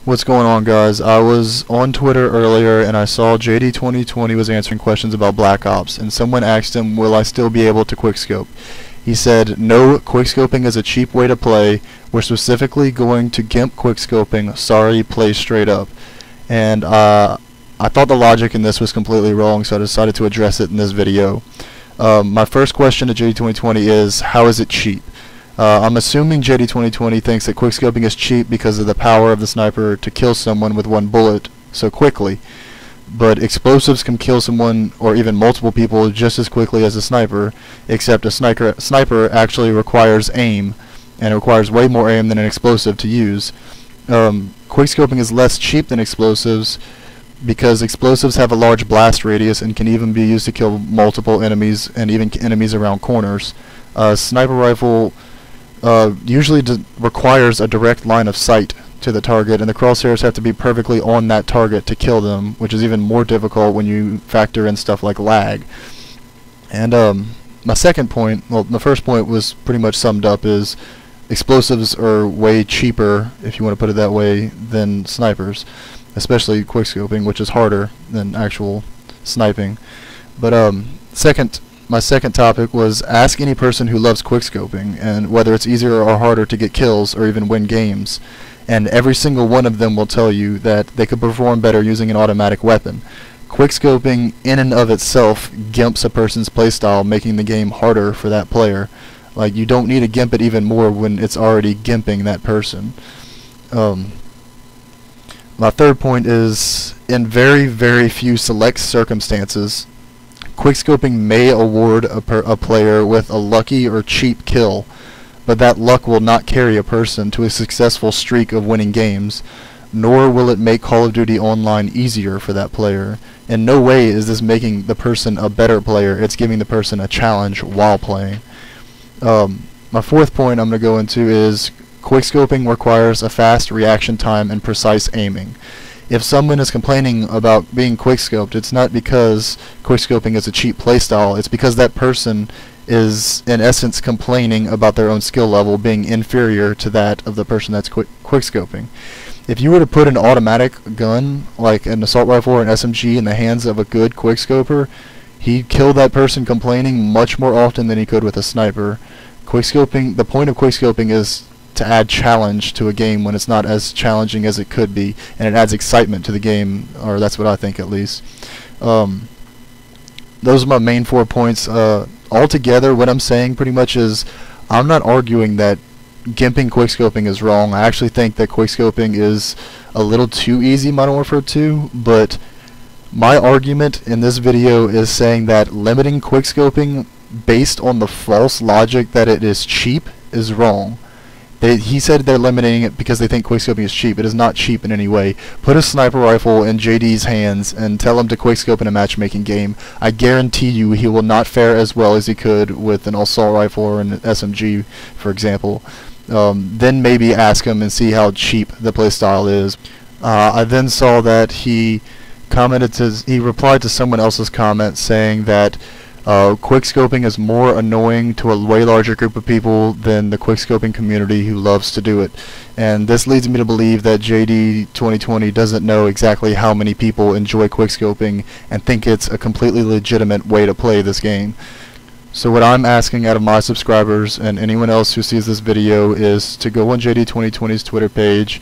What's going on, guys? I was on Twitter earlier and I saw JD 2020 was answering questions about Black Ops, and someone asked him, will I still be able to quickscope? He said, no, quickscoping is a cheap way to play. We're specifically going to GIMP quickscoping. Sorry, play straight up. And I thought the logic in this was completely wrong, so I decided to address it in this video. My first question to JD 2020 is, how is it cheap? I'm assuming JD 2020 thinks that quickscoping is cheap because of the power of the sniper to kill someone with one bullet so quickly. But explosives can kill someone or even multiple people just as quickly as a sniper, except a sniper actually requires aim, and it requires way more aim than an explosive to use. Quickscoping is less cheap than explosives because explosives have a large blast radius and can even be used to kill multiple enemies and even enemies around corners. Sniper rifle usually requires a direct line of sight to the target, and the crosshairs have to be perfectly on that target to kill them, which is even more difficult when you factor in stuff like lag. And my second point, well, the first point was pretty much summed up, is explosives are way cheaper, if you want to put it that way, than snipers, especially quickscoping, which is harder than actual sniping. But my second topic was, ask any person who loves quickscoping and whether it's easier or harder to get kills or even win games, and every single one of them will tell you that they could perform better using an automatic weapon. Quickscoping in and of itself gimps a person's playstyle, making the game harder for that player. Like, you don't need to gimp it even more when it's already gimping that person. My third point is, in very, very few select circumstances, quickscoping may award a player with a lucky or cheap kill, but that luck will not carry a person to a successful streak of winning games, nor will it make Call of Duty Online easier for that player. In no way is this making the person a better player, it's giving the person a challenge while playing. My fourth point I'm going to go into is, quickscoping requires a fast reaction time and precise aiming. If someone is complaining about being quickscoped, it's not because quickscoping is a cheap playstyle, it's because that person is in essence complaining about their own skill level being inferior to that of the person that's quickscoping. If you were to put an automatic gun, like an assault rifle or an SMG, in the hands of a good quickscoper, he'd kill that person complaining much more often than he could with a sniper. Quickscoping, the point of quickscoping is to add challenge to a game when it's not as challenging as it could be, and it adds excitement to the game, or that's what I think at least. Those are my main 4 points. Altogether, what I'm saying pretty much is, I'm not arguing that gimping quickscoping is wrong. I actually think that quickscoping is a little too easy, Modern Warfare 2, but my argument in this video is saying that limiting quickscoping based on the false logic that it is cheap is wrong. He said they're limiting it because they think quickscoping is cheap. It is not cheap in any way. Put a sniper rifle in JD's hands and tell him to quickscope in a matchmaking game. I guarantee you he will not fare as well as he could with an assault rifle or an SMG, for example. Then maybe ask him and see how cheap the playstyle is. I then saw that he replied to someone else's comment saying that quickscoping is more annoying to a way larger group of people than the quickscoping community who loves to do it. And this leads me to believe that JD 2020 doesn't know exactly how many people enjoy quickscoping and think it's a completely legitimate way to play this game. So what I'm asking out of my subscribers and anyone else who sees this video is to go on JD 2020's Twitter page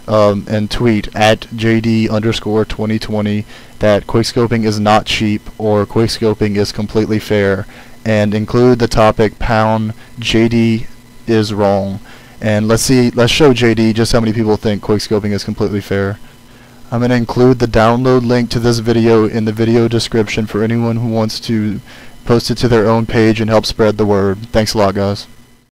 and tweet at JD_2020 that quickscoping is not cheap or quickscoping is completely fair, and include the topic pound JD is wrong, and let's show JD just how many people think quickscoping is completely fair. I'm going to include the download link to this video in the video description for anyone who wants to post it to their own page and help spread the word. Thanks a lot, guys.